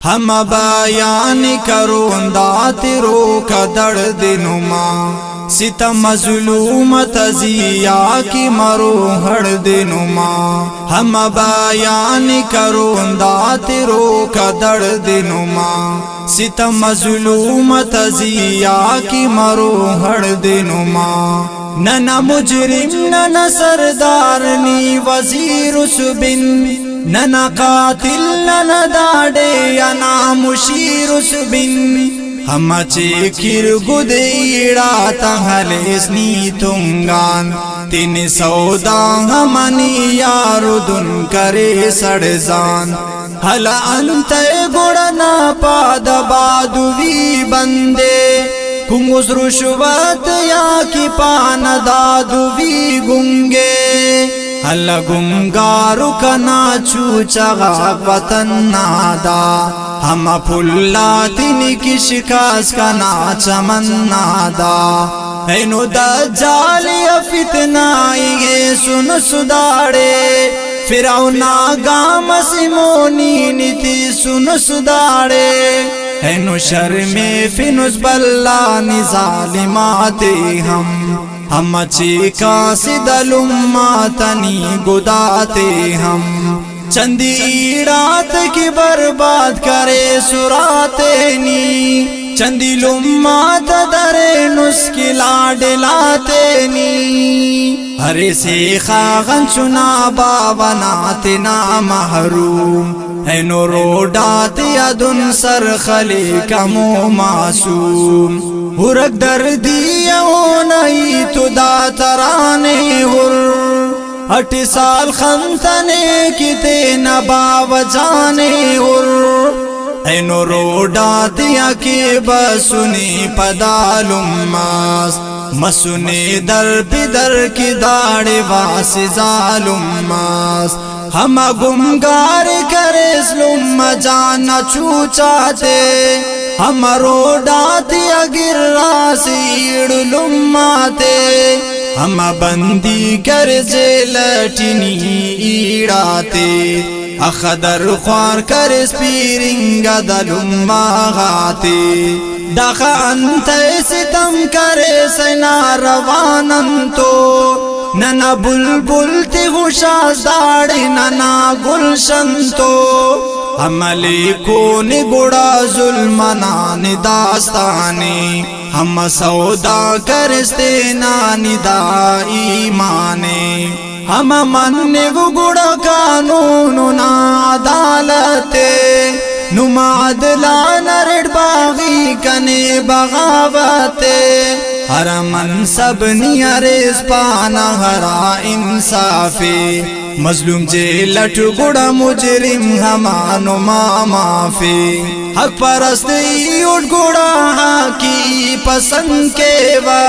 हम बयान करो दातिरों का दर्द नुमा सितम मज़लूमत ज़िया की मरो हर दिनुमा हम बयान करो दातिरों का दर्द नुमा सितम मज़लूमत ज़िया की मरो हर दिनुमा नना मुजरिम नना सरदार नी वज़ीर सुबिन नना कातिल नना दाड़े या ना मुशीर सुबिन हम चेकिर गुदेड़ा तहलेस्नी तुंगान तीन सौदा हमनी यारो दुन करे सड़जान हला अंत गुड़ना पाद बादुवी बंदे कुंगुस रुशवत या की पान दादुवी गुंगे हला गुंगारु कना चूचा वतन नादा हम फुल्ला तिनी की शिकास का ना चमन्नादा ऐनो दज्जाली फितनाई सुन सुदाड़े फिरौना गाम सिमोनी नीति सुन सुदाड़े ऐनो शर्मे फिनुस बल्ला निजालिमाते हम चीका सिदलुम्मा तनी गुदाते हम चंदी रात की बर्बाद करे सुराते नी चंदी लुम्मा दरे नुस्किला डिलाते नी हरे से खागन चुना बाबनाते ना महरूम है नो रोडाते अदुन सर खले कमो मासूम हुरक दर्दिया नहीं तो दातराने हुर 8 साल खंतने किते नबाव जाने उर ऐनो रोडा दिया के बसुनी पदालुम्मास मसुने दर बिदर की दाड़े वास जालुम्मास हम गुमगार करे स्लुम्मा जाना चूचाते हम रोडा दिया गिर्रा सीड़ लुम्माते हम बंदी कर जेलटिनी ईड़ाते अखदर ख्वार कर स्पीरिंगा दलुम्मा गाते दखा अंत सितम करे सना रवानंतो नना बुलबुल तिगुशास दाड़े नना गुलशंतो हमले को निगुड़ा जुल्मना निदास्ताने हम सौदा करस्ते नानिदा ईमाने हम मन्ने गुड़ा कानून ना अदालते नुमादला नरड़ बागी कने बगावते हर मनसब नियरेस पाना हरा इंसाफे मजलूम जे लट गुड़ा मुजरिम हमानो माफे हक परस्त उठ गुड़ा की पसंद के वा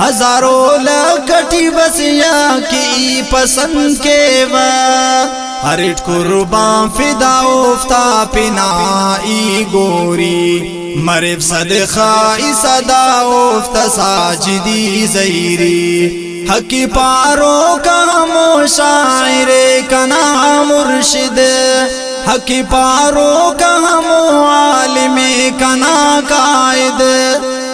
हजारों लकटी बसिया की पसंद के वा हरिट कुर्बान फिदा उफ्ता पिनाई गोरी मरिब सदखाई सदा उफ्ता साजिदी ज़ैरी हकी पारो का हमो शायरे कना मुर्शिद हकी पारो का हमो आलिमे कना कायद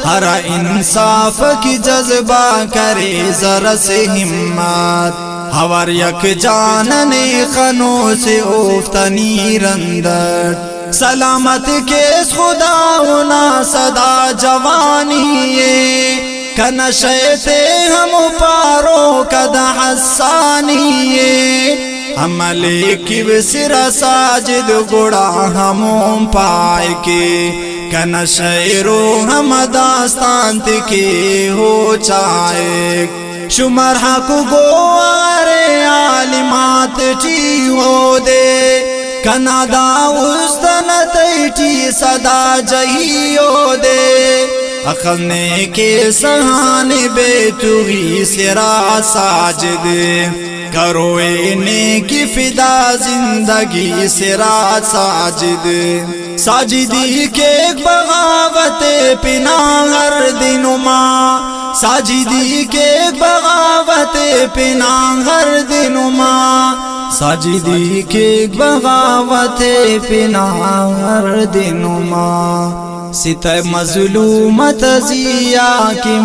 हर इंसाफ की जज्बा करे जरा से हिम्मत हवर यक जानने खनों से उफ्तनी रंदर सलामत के खुदा होना सदा जवानी कनशे हम पारो कदा हसानी हमले की सिरा साजिद गुड़ा हम पाए के कनशेरो हम दास्तान के हो चाहे शुमर हक गोरे आलिमात टी हो दे कनादा उस्तन तैटी सदा जहियो दे अखने के सहाने बेतुगी सिरा साजिद करो ने की फिदा जिंदगी सिरा साजिद साजिदी के बगावत पिना हर दिनुमा साजिदी के बगावत पिना हर दिनुमा साजिदी के बगावत पिनार दिनुमा सित मजलूमत जिया की